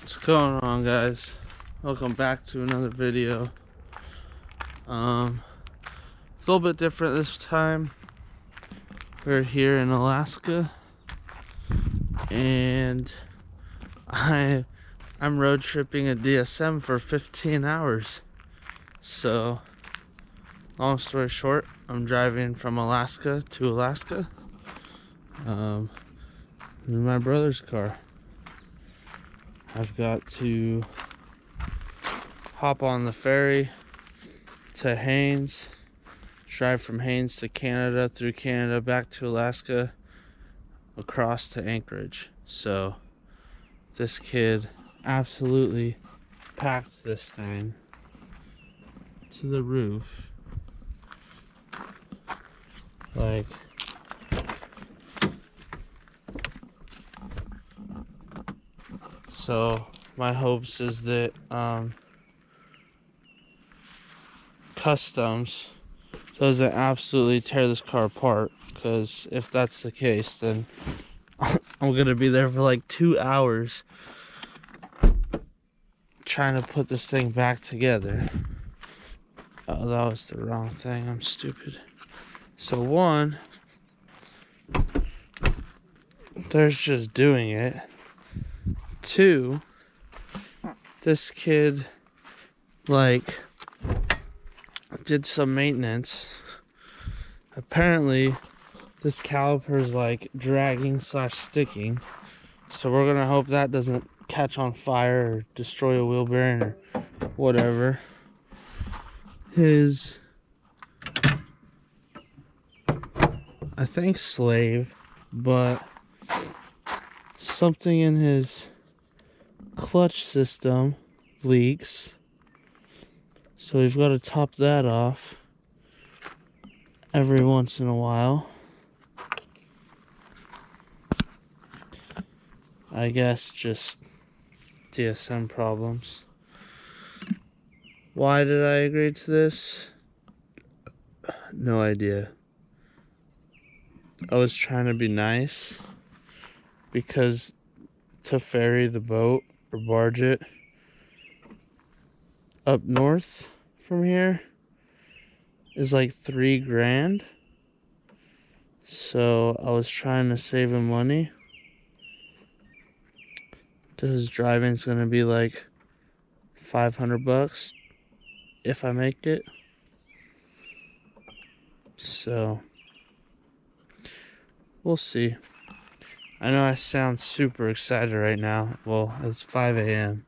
What's going on, guys? Welcome back to another video. It's a little bit different this time. We're here in Alaska and I'm road tripping a DSM for 15 hours. So long story short, I'm driving from Alaska to Alaska in my brother's car. I've got to hop on the ferry to Haines, drive from Haines to Canada, through Canada back to Alaska, across to Anchorage. So this kid absolutely packed this thing to the roof. Like, so my hopes is that customs doesn't absolutely tear this car apart, because if that's the case, then I'm gonna be there for like 2 hours trying to put this thing back together. Oh, that was the wrong thing. I'm stupid. So one, there's just doing it. Two, this kid like did some maintenance. Apparently this caliper is like dragging / sticking, so we're gonna hope that doesn't catch on fire or destroy a wheel bearing or whatever. His, I think, slave, but something in his clutch system leaks, so we've got to top that off every once in a while. I guess just DSM problems. Why did I agree to this? No idea. I was trying to be nice, because to ferry the boat or barge it up north from here is like $3 grand. So I was trying to save him money. His driving's gonna be like $500 if I make it. So we'll see. I know I sound super excited right now. Well, it's 5 a.m.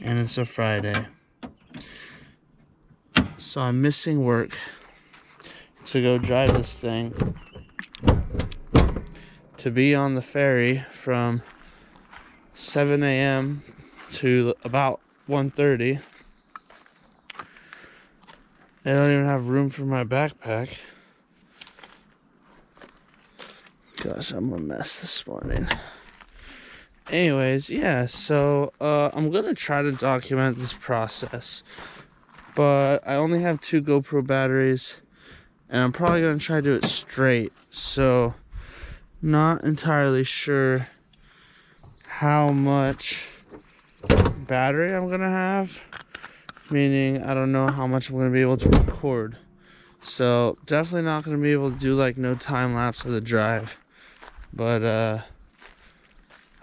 and it's a Friday. So I'm missing work to go drive this thing, to be on the ferry from 7 a.m. to about 1:30. I don't even have room for my backpack. Gosh, I'm a mess this morning. Anyways, yeah, so I'm gonna try to document this process, but I only have 2 GoPro batteries, and I'm probably gonna try to do it straight, so not entirely sure how much battery I'm gonna have, meaning I don't know how much I'm gonna be able to record. So definitely not gonna be able to do like no time lapse of the drive, but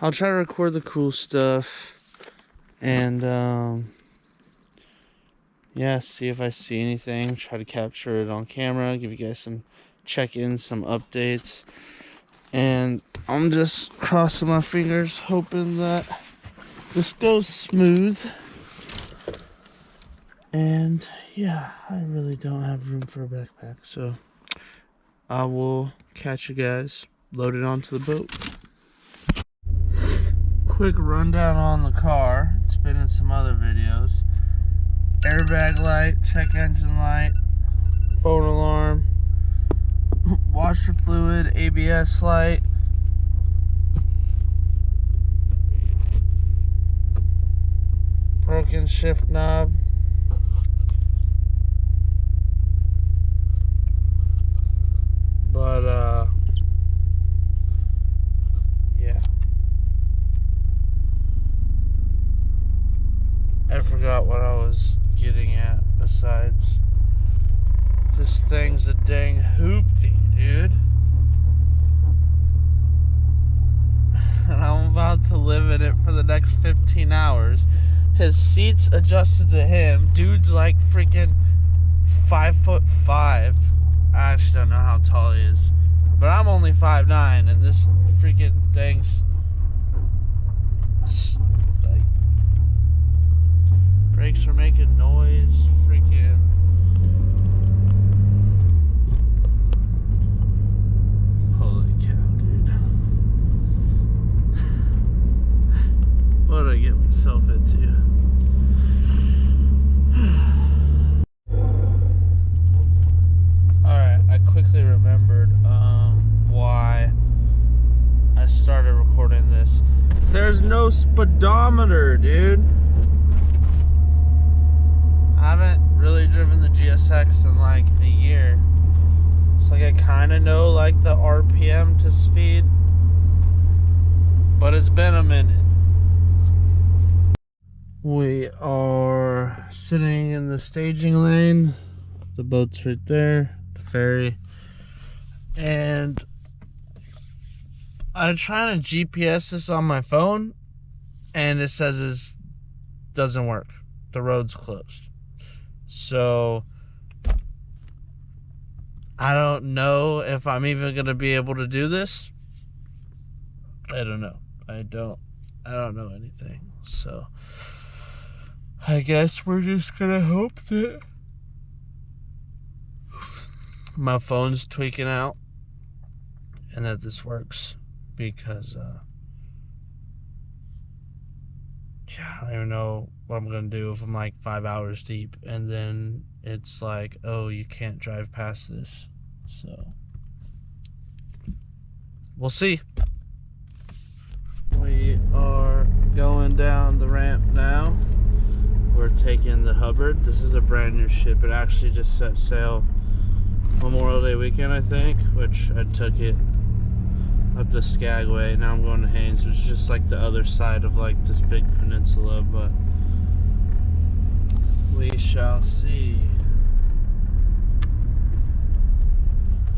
I'll try to record the cool stuff and yeah, see if I see anything, try to capture it on camera, give you guys some check-ins, some updates, and I'm just crossing my fingers hoping that this goes smooth. And yeah, I really don't have room for a backpack, so I will catch you guys loaded onto the boat. Quick rundown on the car. It's been in some other videos. Airbag light, check engine light, phone alarm, washer fluid, ABS light, broken shift knob, but yeah, I forgot what I was getting at besides this thing's a dang hoopty, dude. And I'm about to live in it for the next 15 hours. His seat's adjusted to him. Dude's like freaking 5'5". I actually don't know how tall he is, but I'm only 5'9", and this freaking thing's like brakes are making noise. Freaking holy cow, dude! What did I get myself into? Alright, I quickly remembered why I started recording this. There's no speedometer, dude. I haven't really driven the GSX in like a year. So like I kind of know like the RPM to speed, but it's been a minute. We are sitting in the staging lane. The boat's right there, the ferry. And I'm trying to GPS this on my phone, and it says it doesn't work. The road's closed. So I don't know if I'm even gonna be able to do this. I don't know. I don't know anything. So I guess we're just gonna hope that my phone's tweaking out and that this works, because I don't even know what I'm gonna do if I'm like 5 hours deep and then it's like, oh, you can't drive past this. So we'll see. We are going down the ramp now. We're taking the Hubbard. This is a brand new ship. It actually just set sail Memorial Day weekend, I think, which I took it up to Skagway. Now I'm going to Haines, which is just like the other side of like this big peninsula, but we shall see.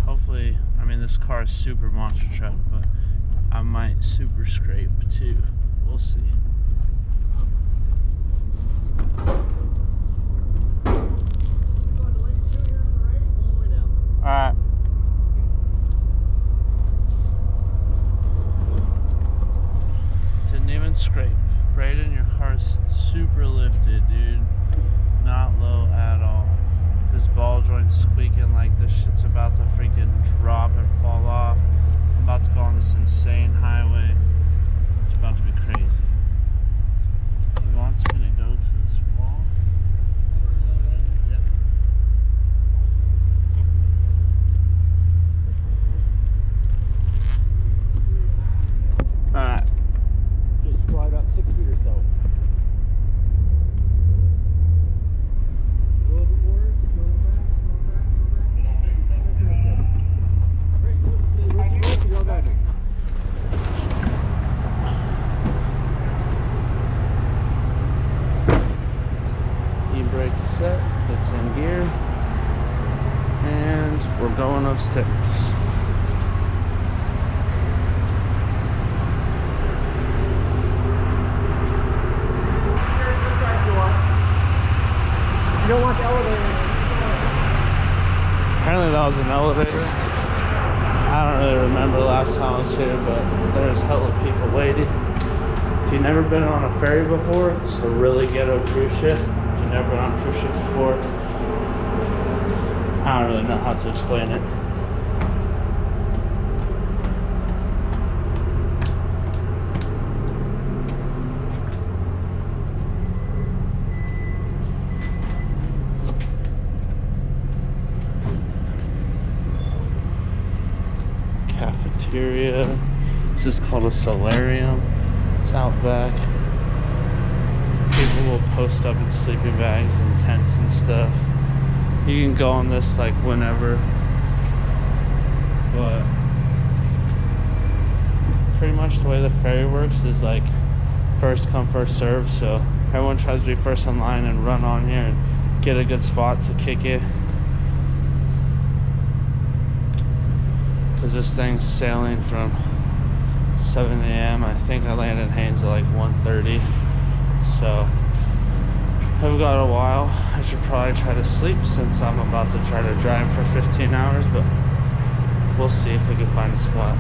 Hopefully, I mean, this car is super monster truck, but I might super scrape too. We'll see. Alright. Didn't even scrape. Brayden, your car's super lifted, dude. Not low at all. This ball joint's squeaking like this shit's about to freaking drop and fall off. I'm about to go on this insane highway. It's about to be crazy. He wants me to go to this wall. Alright. Just slide up 6 feet or so. A little bit more. Going back. Great. Go back. E-brake set. It's in gear. And we're going upstairs. You don't want the elevator. Apparently that was an elevator. I don't really remember last time I was here, but there's hella people waiting. If you've never been on a ferry before, it's a really ghetto cruise ship. If you've never been on a cruise ship before, I don't really know how to explain it. Cafeteria. This is called a solarium. It's out back. People will post up in sleeping bags and tents and stuff. You can go on this like whenever, but pretty much the way the ferry works is like first come first serve. So Everyone tries to be first in line and run on here and get a good spot to kick it. Because this thing's sailing from 7 a.m. I think I landed in Haines at like 1:30. So I've got a while. I should probably try to sleep since I'm about to try to drive for 15 hours, but we'll see if we can find a spot.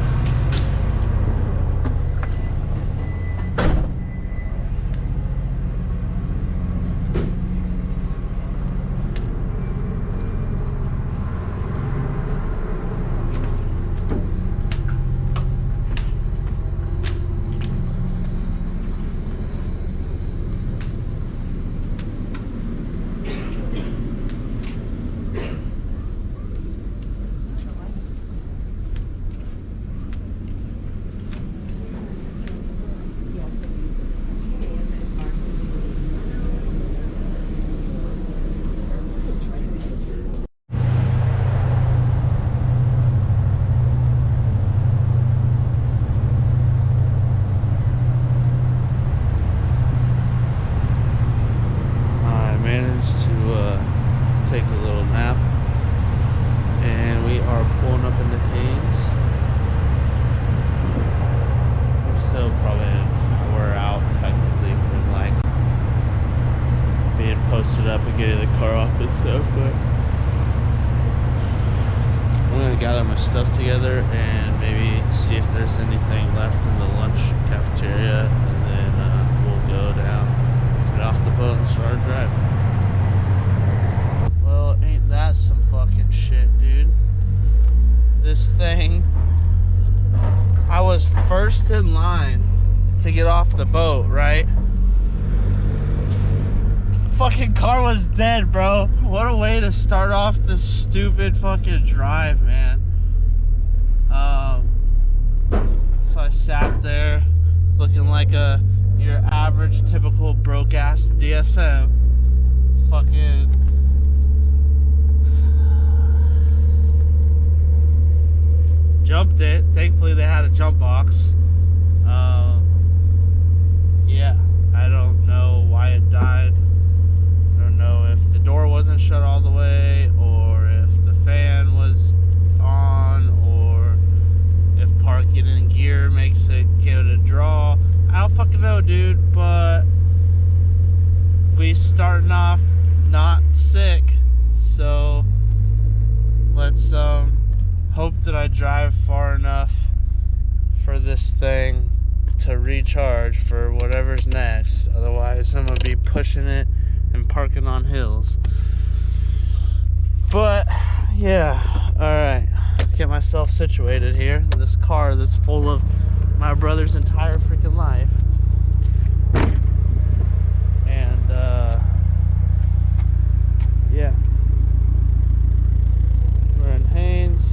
Take a little nap, and we are pulling up into Haines. We're still probably an hour out technically from like being posted up and getting the car off and stuff, but I'm gonna gather my stuff together and maybe see if there's anything left in the lunch cafeteria, and then we'll go down, get off the boat, and start our drive. Well, ain't that some fucking shit, dude? This thing, I was first in line to get off the boat, right? Fucking car was dead, bro. What a way to start off this stupid fucking drive, man. So I sat there looking like your average typical broke ass DSM. Fucking jumped it. Thankfully they had a jump box. Yeah, I don't know why it died. I don't know if the door wasn't shut all the way, or if the fan was on, or if parking in gear makes it give it a draw. I don't fucking know, dude, but we starting off not sick, so let's hope that I drive far enough for this thing to recharge for whatever's next. Otherwise I'm gonna be pushing it and parking on hills. But yeah, alright, get myself situated here in this car that's full of my brother's entire freaking life. And yeah, we're in Haines.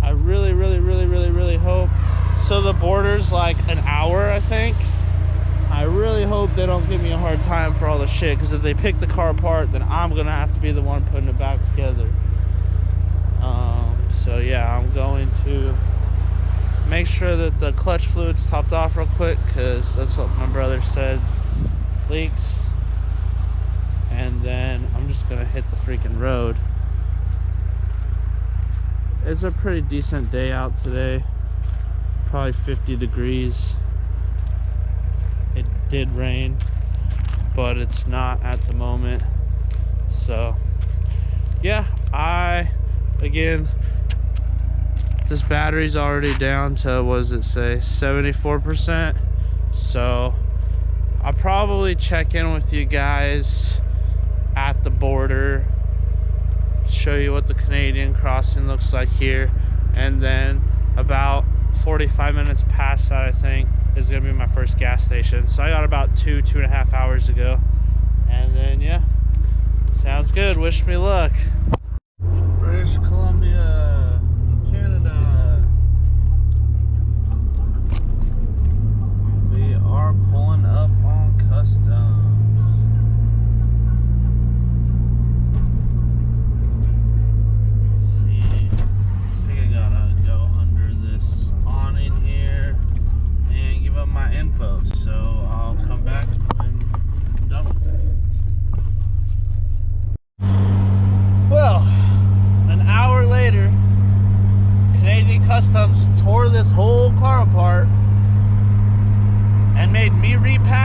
I really hope. So the border's like an hour, I think. I really hope they don't give me a hard time for all the shit, because if they pick the car apart, then I'm gonna have to be the one putting it back together. So yeah, I'm going to make sure that the clutch fluid's topped off real quick, because that's what my brother said leaks. And then I'm just gonna hit the freaking road. It's a pretty decent day out today, probably 50 degrees. It did rain, but it's not at the moment. So yeah, again, this battery's already down to, what does it say, 74%. So I'll probably check in with you guys at the border, show you what the Canadian crossing looks like here, and then about 45 minutes past that, I think, is gonna be my first gas station. So I got about 2.5 hours to go, and then yeah, sounds good. Wish me luck. British Columbia, Canada. We are pulling up on customs. Info, so I'll come back when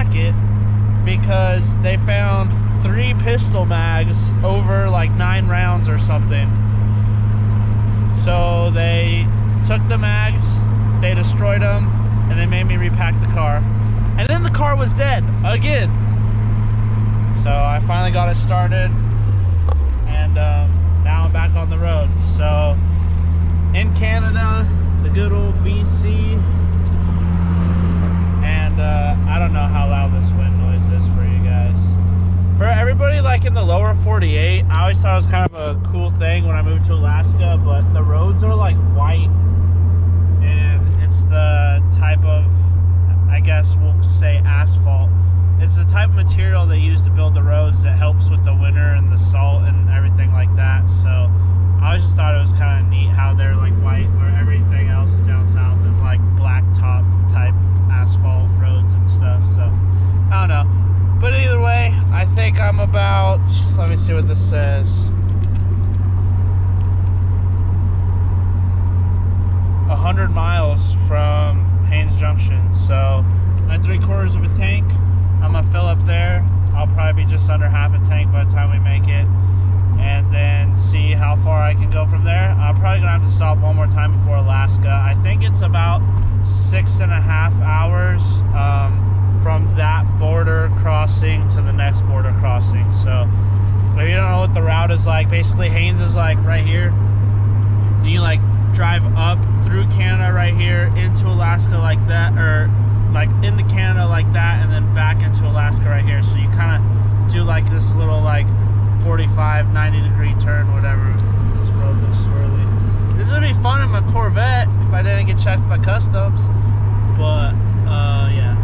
pack it because they found 3 pistol mags over like 9 rounds or something. So they took the mags, they destroyed them, and they made me repack the car. And then the car was dead again. So I finally got it started, and now I'm back on the road. So in Canada, the good old BC, and I don't know how loud this wind noise is for you guys. For everybody like in the lower 48, I always thought it was kind of a cool thing when I moved to Alaska, but the roads are like white, and it's the type of, I guess we'll say, asphalt. It's the type of material they use to build the roads that helps with the winter and the salt and everything like that. So I always just thought it was kind of neat how they're like white, where everything else down south is like black top type asphalt roads and stuff. So I don't know. But either way, I think I'm about, let me see what this says. 100 miles from Haines Junction. So at 3/4 of a tank, I'm gonna fill up there. I'll probably be just under half a tank by the time we make it, and then see how far I can go from there. I'm probably gonna have to stop one more time before Alaska. I think it's about 6.5 hours from that border crossing to the next border crossing. So if you don't know what the route is like, basically Haines is like right here. Then you like drive up through Canada right here into Alaska like that, or like into Canada like that, and then back into Alaska right here. So you kind of do like this little like 45, 90 degree turn, whatever. This road looks swirly. This would be fun in my Corvette if I didn't get checked by customs. But yeah.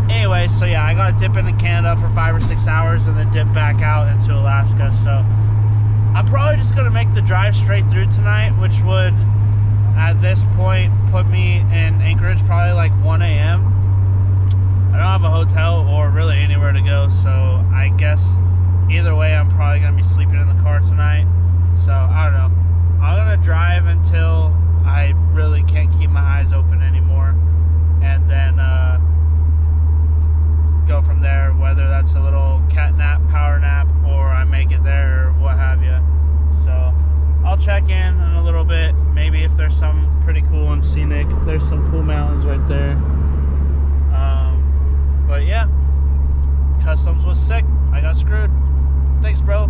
Anyway, so yeah, I gotta dip into Canada for 5 or 6 hours and then dip back out into Alaska. So I'm probably just gonna make the drive straight through tonight, which would at this point put me in Anchorage probably like 1 a.m. I don't have a hotel or really anywhere to go, so I guess either way I'm probably gonna be sleeping in the car tonight. So I don't know. I'm gonna drive until I really can't keep my eyes open anymore, and then go from there, whether that's a little cat nap, power nap, or I make it there or what have you. So I'll check in a little bit, maybe if there's something pretty cool and scenic. There's some cool mountains right there. But yeah, customs was sick. I got screwed. Thanks, bro.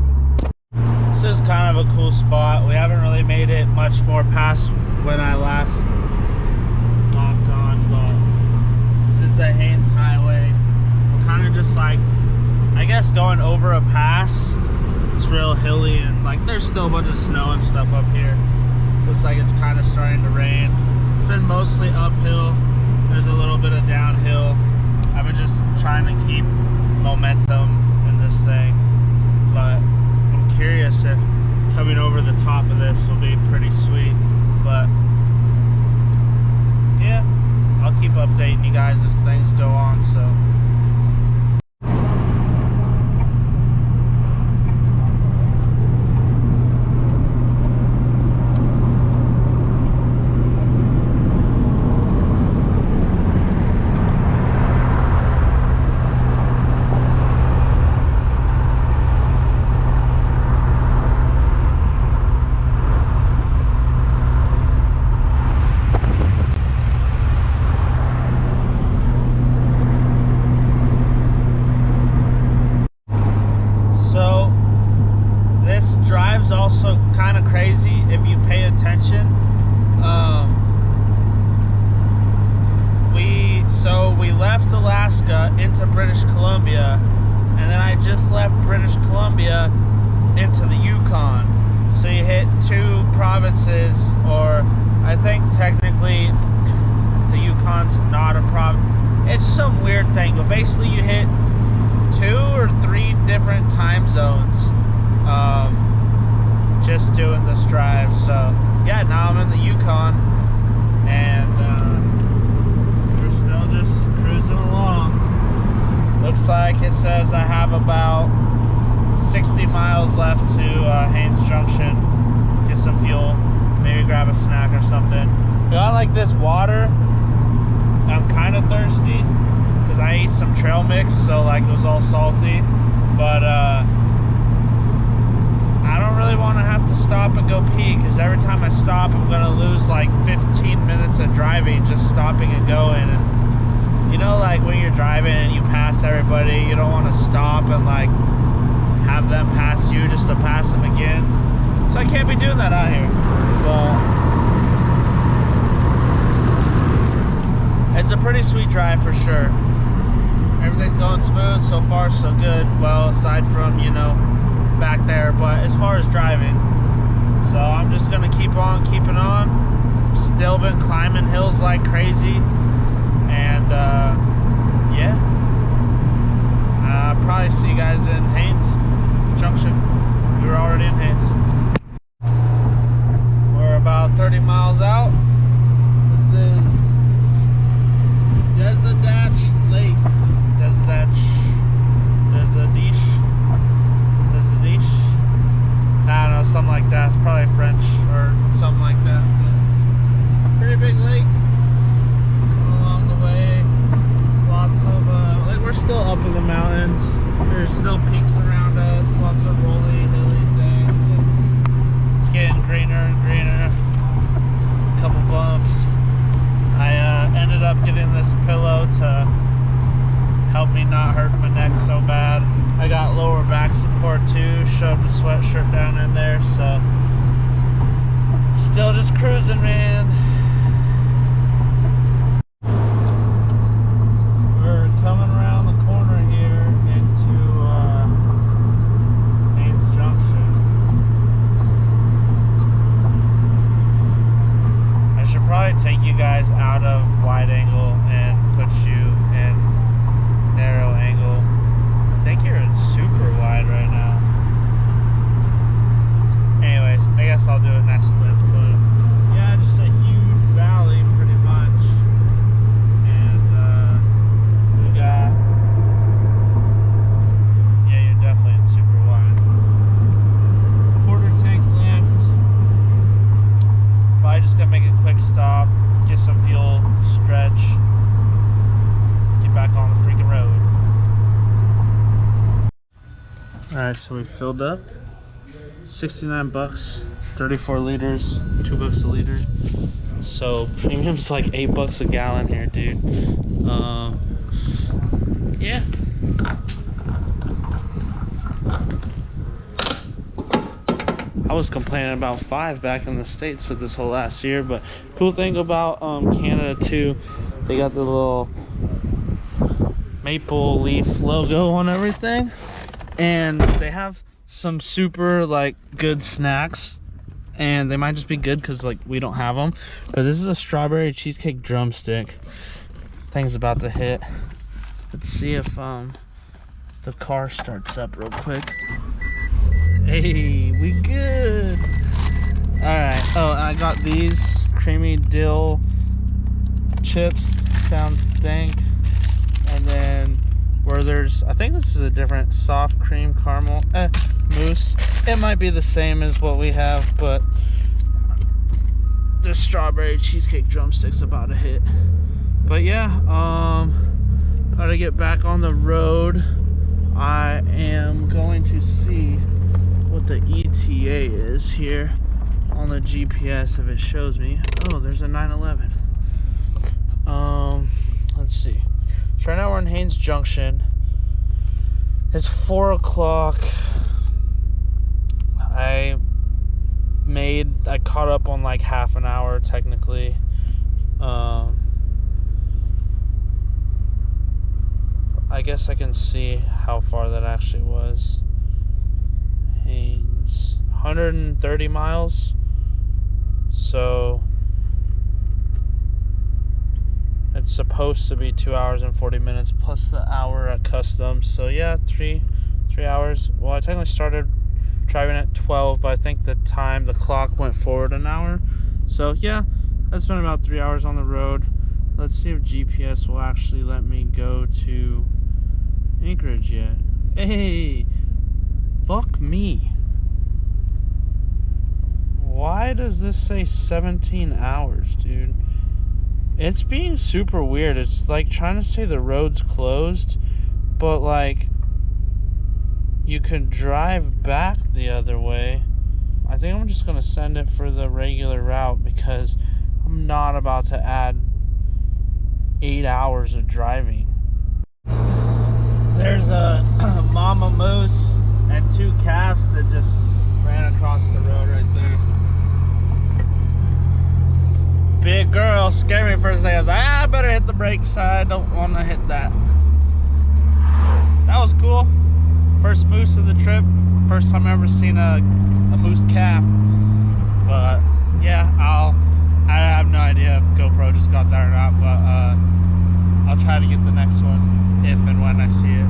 This is kind of a cool spot. We haven't really made it much more past when I last locked on, but this is the Haines Highway. We're kind of just like, I guess, going over a pass. It's real hilly, and like there's still a bunch of snow and stuff up here. Looks like it's kind of starting to rain. It's been mostly uphill. There's a little bit of downhill. I've been just trying to keep momentum in this thing, but I'm curious if coming over the top of this will be pretty sweet. But yeah, I'll keep updating you guys as things go on. So also kind of crazy if you pay attention. We left Alaska into British Columbia, and then I just left British Columbia into the Yukon. So you hit 2 provinces, or I think technically the Yukon's not a province. It's some weird thing, but basically you hit 2 or 3 different time zones. Just doing this drive. So yeah, now I'm in the Yukon, and we're still just cruising along. Looks like it says I have about 60 miles left to Haines Junction. Get some fuel, maybe grab a snack or something. I like this water. I'm kind of thirsty because I ate some trail mix, so like it was all salty. But I don't really want to have to stop and go pee, because every time I stop, I'm gonna lose like 15 minutes of driving just stopping and going. And you know, like when you're driving and you pass everybody, you don't want to stop and like have them pass you just to pass them again. So I can't be doing that out here. But it's a pretty sweet drive for sure. Everything's going smooth so far, so good. Well, aside from, you know, back there, but as far as driving, so I'm just gonna keep on keeping on. Still been climbing hills like crazy, and yeah, I'll probably see you guys in Haines Junction. We were already in Haines. We're about 30 miles out. This is Desadach Lake. Desadach. I don't know, something like that. It's probably French or something like that. Pretty big lake. Along the way, there's lots of like, we're still up in the mountains. There's still peaks around us. Lots of rolly, hilly things. It's getting greener and greener. A couple bumps. I ended up getting this pillow to help me not hurt my neck so bad. I got lower back support too, shoved a sweatshirt down in there, so still just cruising, man. We're coming around the corner here into Haines Junction. I should probably take you guys out of wide angle and put you in narrow angle. I think you're in super wide right now. Anyways, I guess I'll do it next clip, but yeah, just a huge valley pretty much. And we got, yeah, you're definitely in super wide. Quarter tank left. Probably just gonna make a quick stop, get some fuel, stretch, get back on the freaking road. Alright, so we filled up 69 bucks, 34 liters, $2 a liter. So premium's like $8 a gallon here, dude. Yeah. I was complaining about 5 back in the States for this whole last year, but cool thing about Canada too, they got the little maple leaf logo on everything. And they have some super like good snacks, and they might just be good because like we don't have them. But this is a strawberry cheesecake drumstick. Thing's about to hit. Let's see if the car starts up real quick. Hey, we good. All right. Oh, I got these creamy dill chips. Sounds dank. And then Werther's, I think this is a different soft cream caramel mousse. It might be the same as what we have, but this strawberry cheesecake drumstick's about to hit. But yeah, about to get back on the road. I am going to see what the ETA is here on the GPS if it shows me. Oh, there's a 911. Let's see. So right now we're in Haines Junction. It's 4 o'clock. I caught up on like half an hour technically. I guess I can see how far that actually was. Haines, 130 miles. So it's supposed to be 2 hours and 40 minutes plus the hour at customs. So yeah, three hours. Well, I technically started driving at 12, but I think the clock went forward an hour. So yeah, I spent about 3 hours on the road. Let's see if GPS will actually let me go to Anchorage yet. Hey, fuck me. Why does this say 17 hours, dude? It's being super weird. It's like trying to say the road's closed, but like you could drive back the other way. I think I'm just gonna send it for the regular route because I'm not about to add 8 hours of driving. There's a mama moose and 2 calves that just ran across the road right there. Big girl scared me for a second. I was like, I better hit the brakes. I don't want to hit that. That was cool. First moose of the trip. First time I've ever seen a moose calf. But yeah, I have no idea if GoPro just got that or not. But I'll try to get the next one if and when I see it.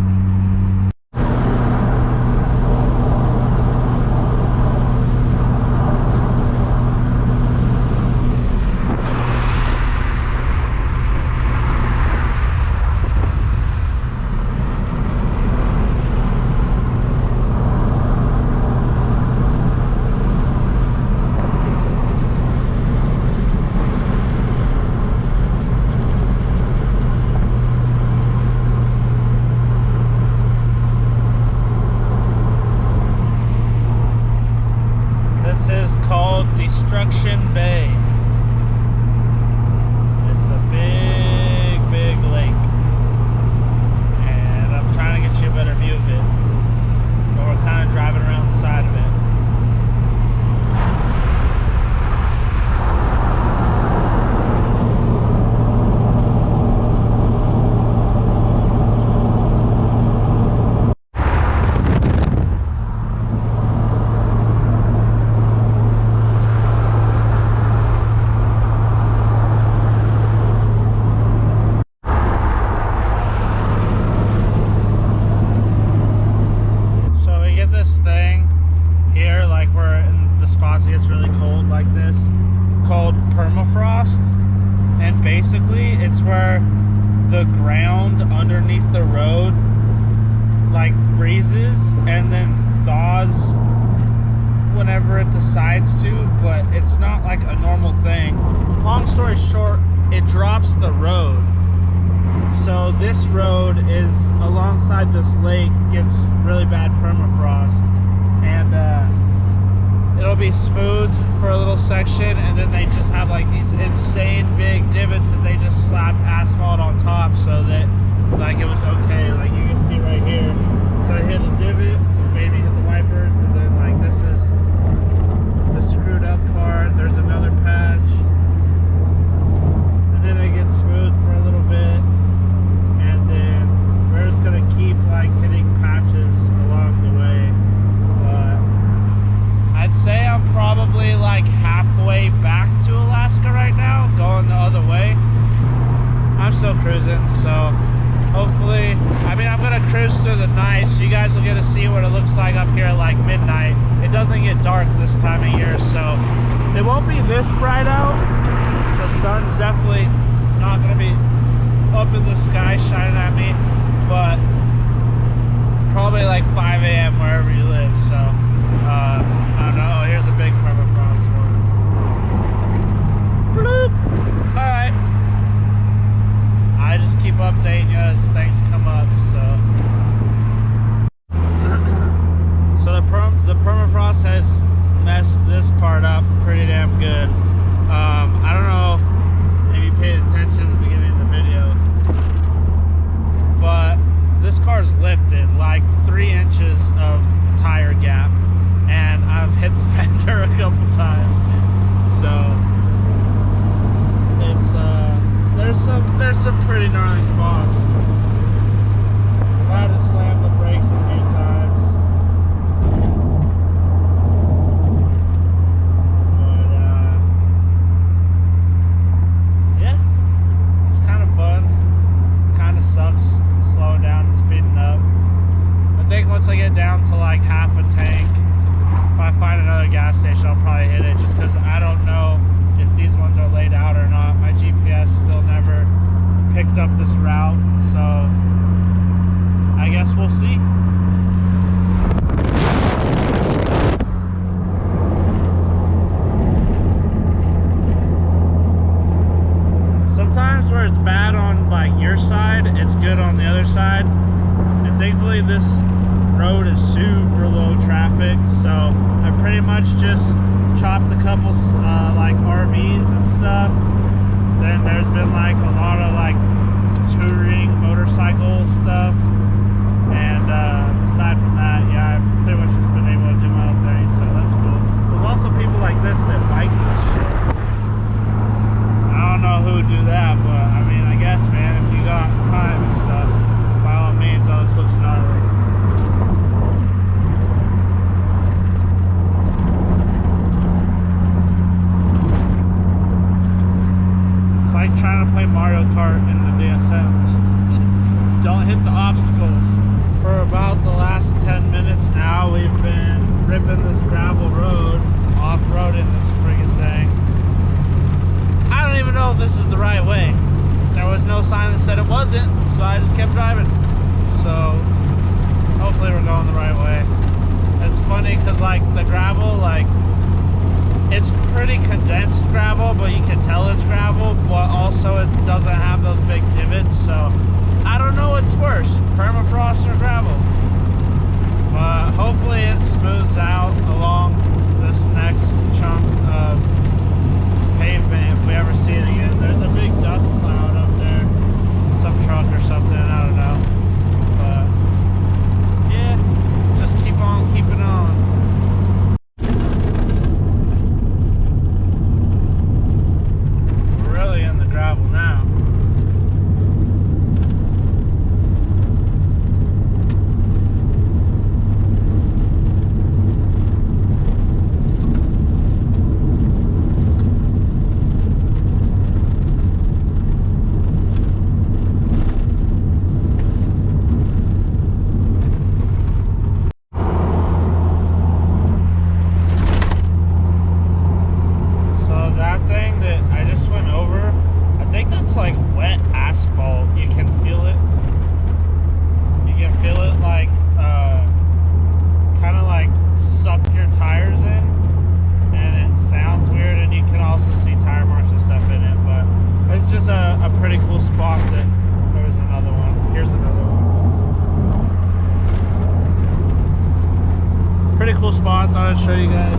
Destruction Bay. It's a big, big lake. And I'm trying to get you a better view of it. But we're kind of driving around the side of it. This thing here, like we're in the spots it gets really cold like this, called permafrost, and basically it's where the ground underneath the road like freezes and then thaws whenever it decides to, but it's not like a normal thing. Long story short, it drops the road. So this road is alongside this lake, gets really bad permafrost, and it'll be smooth for a little section, and then they just have like these insane big divots that they just slapped asphalt on top so that like it was okay. Like you can see right here. So I hit a divot, maybe hit the wipers, and then like this is the screwed up part. There's another patch, and then it gets smooth for a little bit. And then we're just gonna keep like hitting patches along the way. But I'd say I'm probably like halfway back to Alaska right now, going the other way. I'm still cruising, so hopefully, I mean, I'm gonna cruise through the night, so you guys will get to see what it looks like up here at like midnight. It doesn't get dark this time of year, so it won't be this bright out. The sun's definitely not gonna be up in the sky shining at me, but probably like 5 a.m. wherever you live. So I don't know. Here's a big permafrost one. Bloop. All right, I just keep updating you as things come up. So the permafrost has messed this part up pretty damn good. I don't know if you paid attention at the beginning of the video, but this car's lifted like 3 inches of tire gap, and I've hit the fender a couple times. So it's there's some pretty gnarly spots. I had to slam the brakes a few times. Sucks slowing down and speeding up. I think once I get down to like half a tank, if I find another gas station, I'll probably hit it, just because I don't know if these ones are laid out or not. My GPS still never picked up this route, so I guess we'll see. Sometimes where it's bad on like your side, it's good on the other side, thankfully this road is super low traffic, so I pretty much just chopped a couple like RVs and stuff. Then there's been like a lot of like touring motorcycle stuff, and aside from that, yeah, I've pretty much just been able to do my own thing, so that's cool. There's also people like this that bike this shit. I don't know who would do that, but I mean, I guess, man, if you got time and stuff, by all means. Oh, this looks gnarly. It's like trying to play Mario Kart in the DSM. Don't hit the obstacles. For about the last 10 minutes now, we've been ripping this gravel road, off-roading this friggin' thing. I don't even know if this is the right way. There was no sign that said it wasn't, so I just kept driving. So hopefully we're going the right way. It's funny because like the gravel, like it's pretty condensed gravel, but you can tell it's gravel, but also it doesn't have those big divots, so I don't know what's worse, permafrost or gravel. But hopefully it smooths out along this next chunk of pavement if we ever see it again. There's a big dust cloud up there, some truck or something, I don't know. But yeah, just keep on keeping on. We're really in the gravel now. Like wet asphalt, you can feel it. You can feel it like kind of like suck your tires in, and it sounds weird, and you can also see tire marks and stuff in it, but it's just a pretty cool spot. That there's another one. Here's another one. Pretty cool spot. Thought I'd show you guys.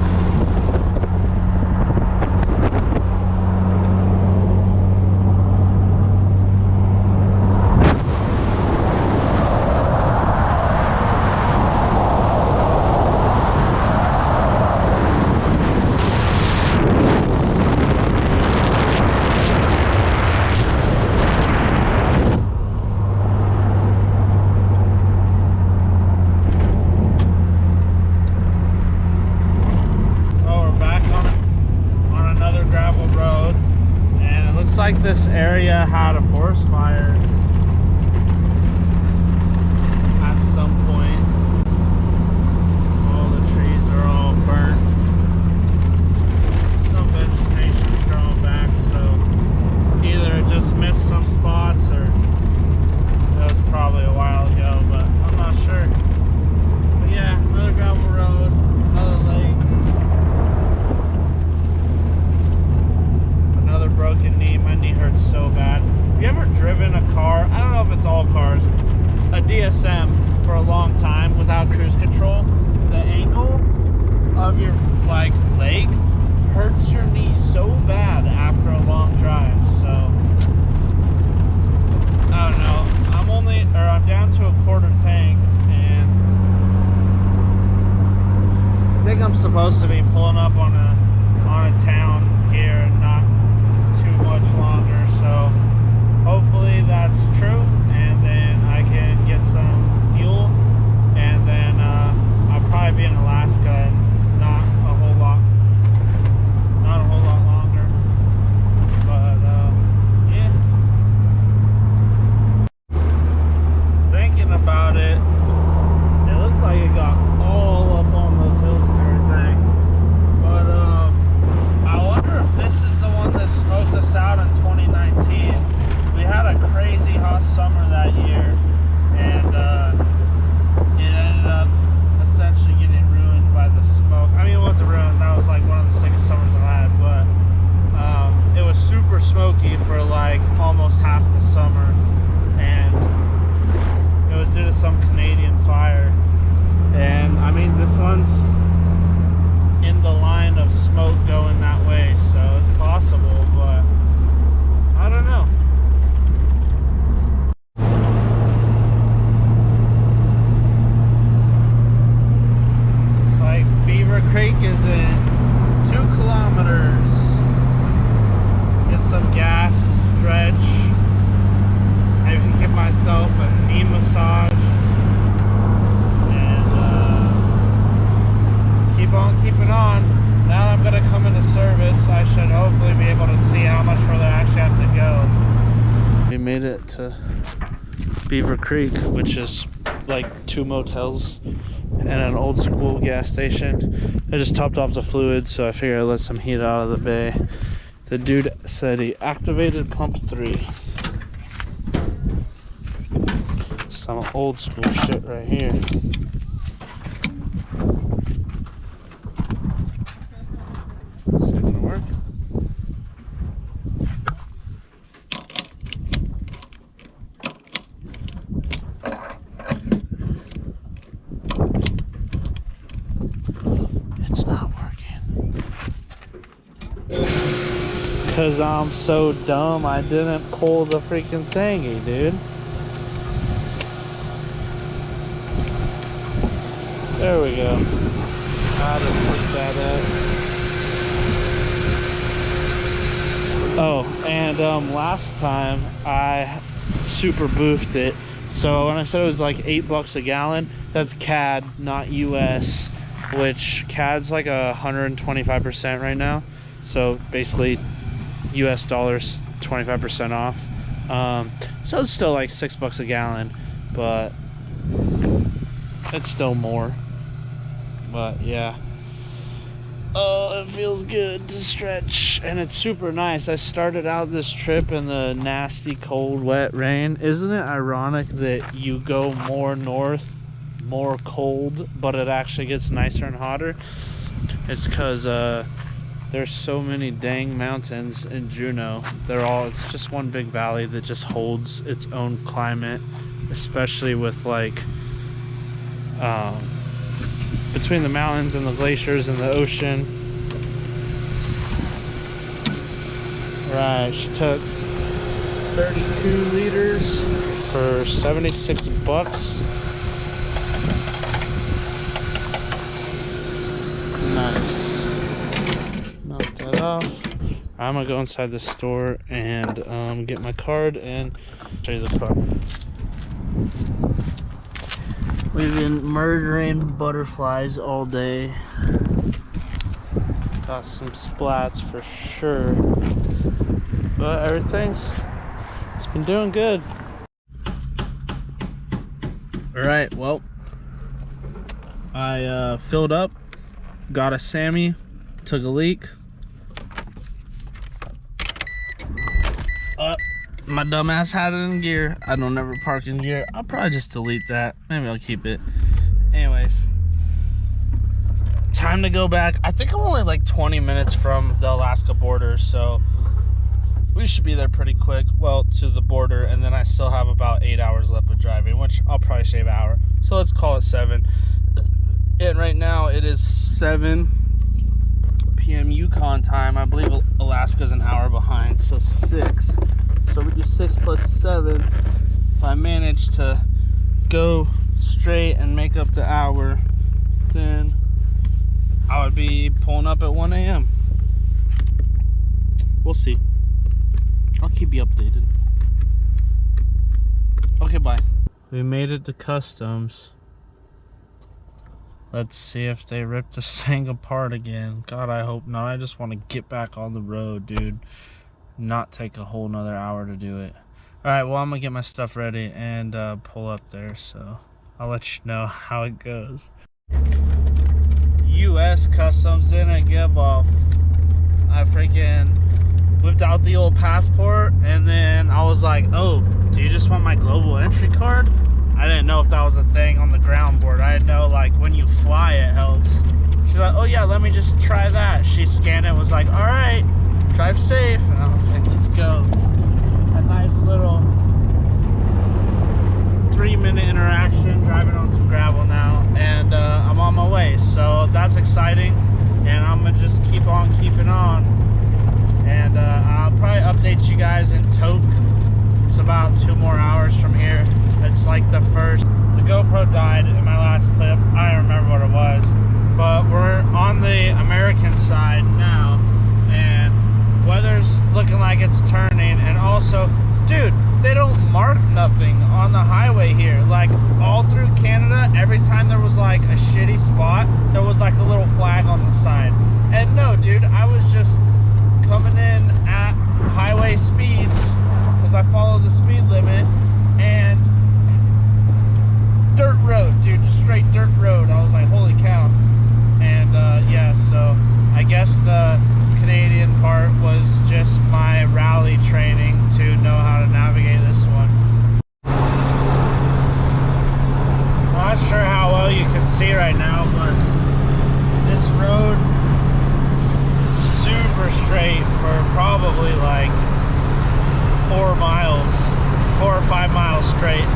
Like this area had a forest fire at some point. All the trees are all burnt. Some vegetation's growing back, so either it just missed some spots or it was probably a while ago, but I'm not sure. But yeah, another gravel road, another lake. Another broken knee. My knee hurts so bad. Have you ever driven a car? I don't know if it's all cars. A DSM for a long time without cruise control. The angle of your like leg hurts your knee so bad after a long drive. So I don't know. I'm down to a quarter tank, and I think I'm supposed to be pulling up on a town here and not much longer, so hopefully that's true, and then I can get some fuel, and then I'll probably be in Alaska and not a whole lot longer, but yeah, thinking about it, it looks like it got all up on those hills and everything, but I wonder if this is the one that smoked us out in 2019. We had a crazy hot summer that year, and it ended up essentially getting ruined by the smoke. I mean, it wasn't ruined, that was like one of the sickest summers I've had, but it was super smoky for like almost half the summer, and it was due to some Canadian of smoke going that way, so it's possible, but I don't know. It's like Beaver Creek is in 2 kilometers. Get some gas, stretch. Maybe give myself a knee massage. Keep on keeping on. Now I'm gonna come into service. I should hopefully be able to see how much further I actually have to go. We made it to Beaver Creek, which is like 2 motels and an old school gas station. I just topped off the fluid, so I figured I'd let some heat out of the bay. The dude said he activated pump 3. Some old school shit right here. Is it gonna work? It's not working. Cause I'm so dumb, I didn't pull the freaking thingy, dude. There we go. I'll just pick that up. Oh, and last time I super boofed it. So when I said it was like $8 a gallon, that's CAD, not US, which CAD's like 125% right now. So basically US dollars 25% off. So it's still like $6 a gallon, but it's still more. But yeah. Oh, it feels good to stretch, and it's super nice. I started out this trip in the nasty, cold, wet rain. Isn't it ironic that you go more north, more cold, but it actually gets nicer and hotter? It's because there's so many dang mountains in Juneau. It's just one big valley that just holds its own climate, especially with like between the mountains and the glaciers and the ocean. Right, she took 32 liters for $76. Nice. Knock that off. I'm gonna go inside the store and get my card and show you the car. We've been murdering butterflies all day. Got some splats for sure. But it's been doing good. Alright, well, I filled up, got a Sammy, took a leak. My dumbass had it in gear. I don't ever park in gear. I'll probably just delete that. Maybe I'll keep it. Anyways, time to go back. I think I'm only like 20 minutes from the Alaska border, so we should be there pretty quick. Well, to the border, and then I still have about 8 hours left of driving, which I'll probably shave an hour. So let's call it 7. And right now it is 7 p.m. Yukon time. I believe Alaska's an hour behind, so 6. So we do 6 plus 7. If I manage to go straight and make up the hour, then I would be pulling up at 1 a.m. We'll see. I'll keep you updated. Okay, bye. We made it to customs. Let's see if they rip this thing apart again. God, I hope not. I just want to get back on the road, dude. Not take a whole nother hour to do it. Alright, well, I'm gonna get my stuff ready and pull up there, so I'll let you know how it goes. US Customs didn't give a... I freaking whipped out the old passport, and then I was like, oh, do you just want my global entry card? I didn't know if that was a thing on the ground board. I didn't know, like, when you fly it helps. She's like, oh yeah, let me just try that. She scanned it and was like, alright, drive safe. And I was like, let's go. A nice little 3-minute interaction, driving on some gravel now, and I'm on my way, so that's exciting. and I'm gonna just keep on keeping on. And I'll probably update you guys in Toke. It's about 2 more hours from here. It's like the GoPro died in my last clip. I don't remember what it was, but we're on the American side now, and weather's looking like it's turning. And also, dude, they don't mark nothing on the highway here. Like all through Canada, every time there was like a shitty spot, there was like a little flag on the side. And no, dude, I was just coming in at highway speeds because I follow the speed limit, and dirt road, dude, just straight dirt road. I was like, holy cow. And yeah, so I guess the Canadian part was just my rally training to know how to navigate this one. Not sure how well you can see right now, but this road is super straight for probably like 4 miles, 4 or 5 miles straight.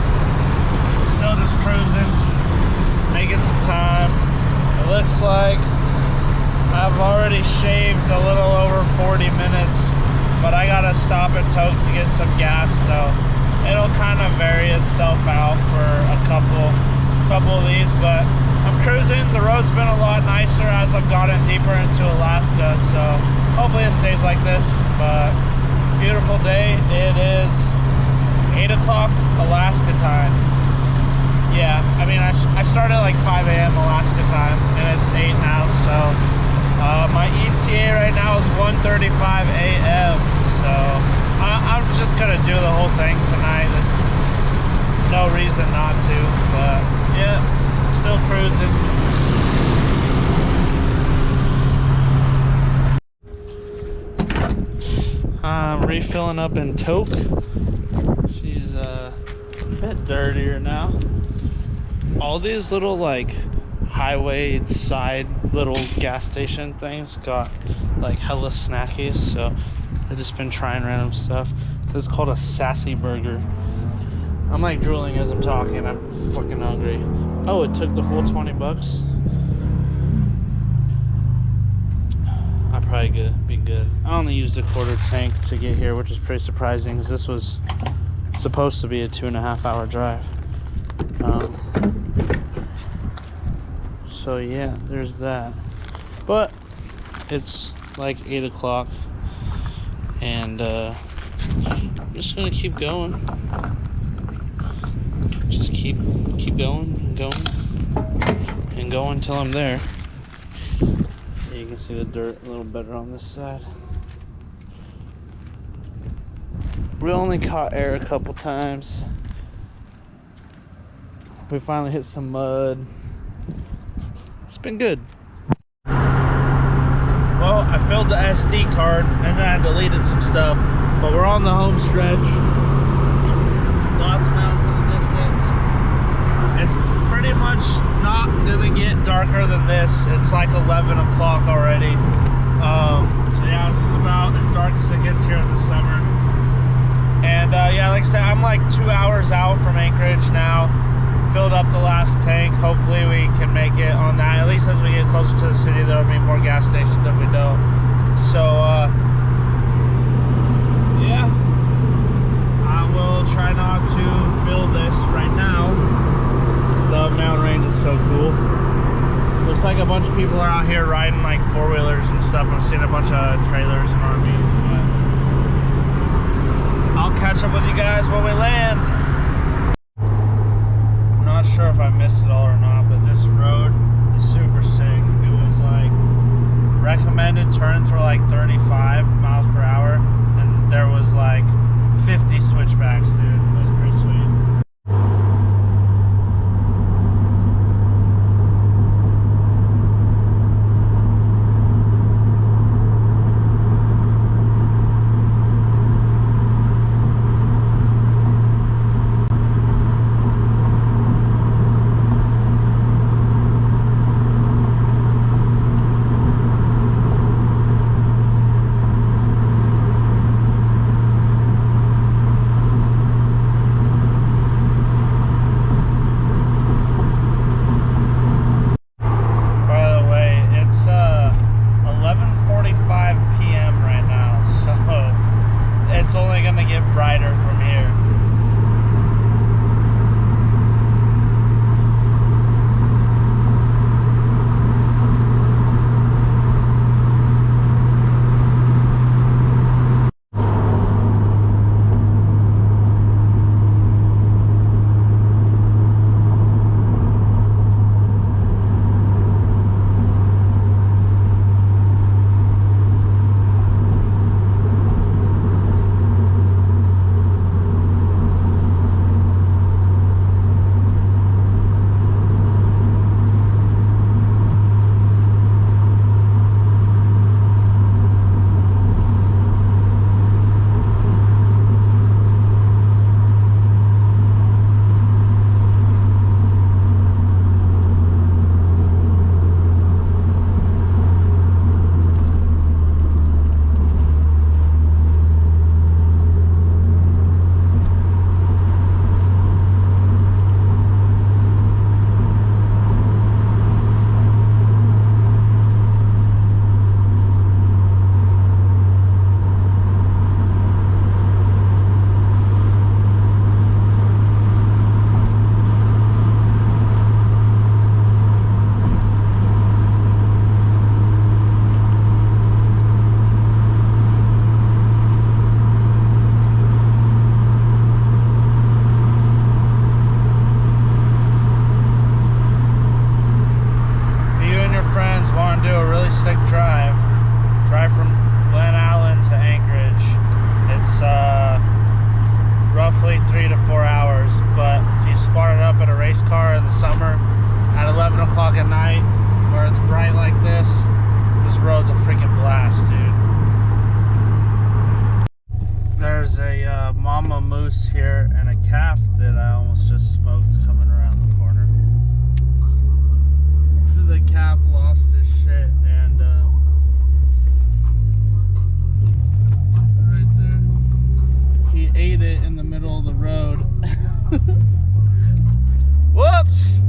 Still just cruising, making some time. It looks like I've already shaved a little over 40 minutes, but I gotta stop at Toke to get some gas, so it'll kind of vary itself out for a couple of these. But I'm cruising. The road's been a lot nicer as I've gotten deeper into Alaska, so hopefully it stays like this. But beautiful day. It is 8 o'clock Alaska time. Yeah, I mean, I started at like 5 a.m. Alaska time, and it's 8 now, so my ETA right now is 1:35 a.m., so I'm just gonna do the whole thing tonight. No reason not to, but yeah, still cruising. I'm refilling up in Toke. She's a bit dirtier now. All these little like highway side little gas station things got like hella snackies, so I've just been trying random stuff. This is called a sassy burger. I'm like drooling as I'm talking. I'm fucking hungry. Oh, it took the full 20 bucks. I probably be good. I only used a quarter tank to get here, which is pretty surprising because this was supposed to be a 2.5 hour drive. So yeah, there's that. But it's like 8 o'clock, and I'm just gonna keep going. Just keep going and going and going until I'm there. You can see the dirt a little better on this side. We only caught air a couple times. We finally hit some mud. It's been good. Well, I filled the SD card and then I deleted some stuff, but we're on the home stretch. Lots of mountains in the distance. It's pretty much not gonna get darker than this. It's like 11 o'clock already. So yeah, this is about as dark as it gets here in the summer. And yeah, like I said, I'm like 2 hours out from Anchorage now. Filled up the last tank. Hopefully we can make it on that. At least as we get closer to the city, there'll be more gas stations if we don't. So yeah, I will try not to fill this right now. The mountain range is so cool. Looks like a bunch of people are out here riding like 4-wheelers and stuff. I've seen a bunch of trailers and RVs, but I'll catch up with you guys when we land. Not sure if I missed it all or not, but this road is super sick. It was like recommended turns were like 35 miles per hour, and there was like 50 switchbacks, dude. It was pretty sweet. race car in the summer at 11 o'clock at night where it's bright like this road's a freaking blast, dude. There's a mama moose here and a calf that I almost just smoked coming around the corner. The calf lost his shit and right there, he ate it in the middle of the road. Whoops!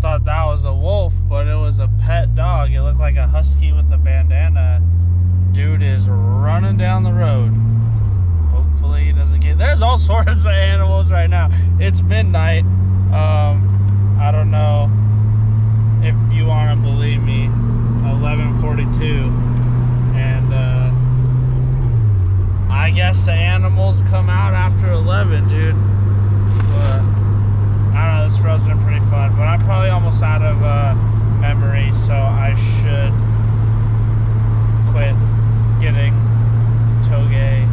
Thought that was a wolf, but it was a pet dog. It looked like a husky with a bandana. Dude is running down the road. Hopefully he doesn't get... There's all sorts of animals right now. It's midnight. I don't know if you want to believe me. 11:42, and I guess the animals come out after 11, dude. But I don't know, this road's been pretty fun, but I'm probably almost out of memory, so I should quit getting toge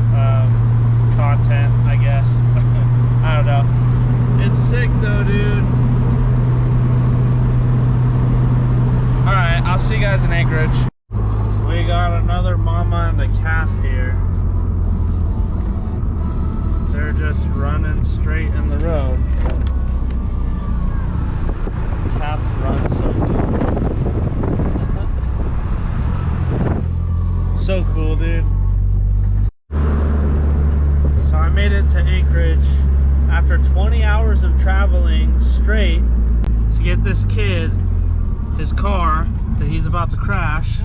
content, I guess. I don't know. It's sick though, dude. Alright, I'll see you guys in Anchorage. We got another mama and a calf here. They're just running straight in the road. Calves run so good. So cool, dude. So I made it to Anchorage after 20 hours of traveling straight to get this kid his car that he's about to crash.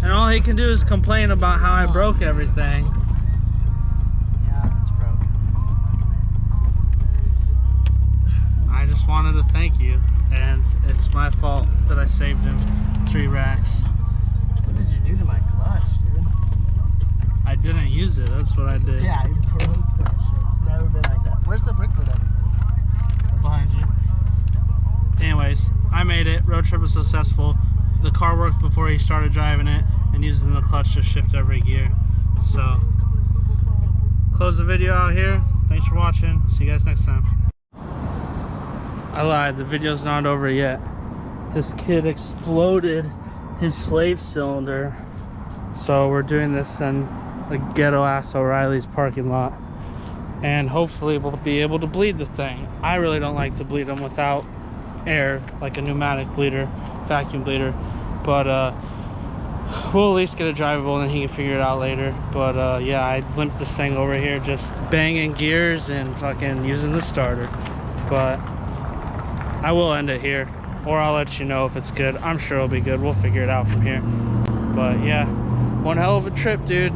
And all he can do is complain about how I broke everything. Yeah, it's broke. I just wanted to thank you, and it's my fault that I saved him 3 racks. What did you do to my clutch, dude? I didn't use it, that's what I did. Yeah, you broke that shit. It's never been like that. Where's the brick for that? Behind you. Anyways, I made it. Road trip was successful. The car worked before he started driving it, and using the clutch to shift every gear. So, close the video out here. Thanks for watching. See you guys next time. I lied, the video's not over yet. This kid exploded his slave cylinder. So we're doing this in the ghetto ass O'Reilly's parking lot. And hopefully we'll be able to bleed the thing. I really don't like to bleed them without air, like a pneumatic bleeder, vacuum bleeder. But we'll at least get it drivable and then he can figure it out later. But yeah, I limped this thing over here just banging gears and fucking using the starter. But I will end it here, or I'll let you know if it's good. I'm sure it'll be good. We'll figure it out from here. But yeah, one hell of a trip, dude.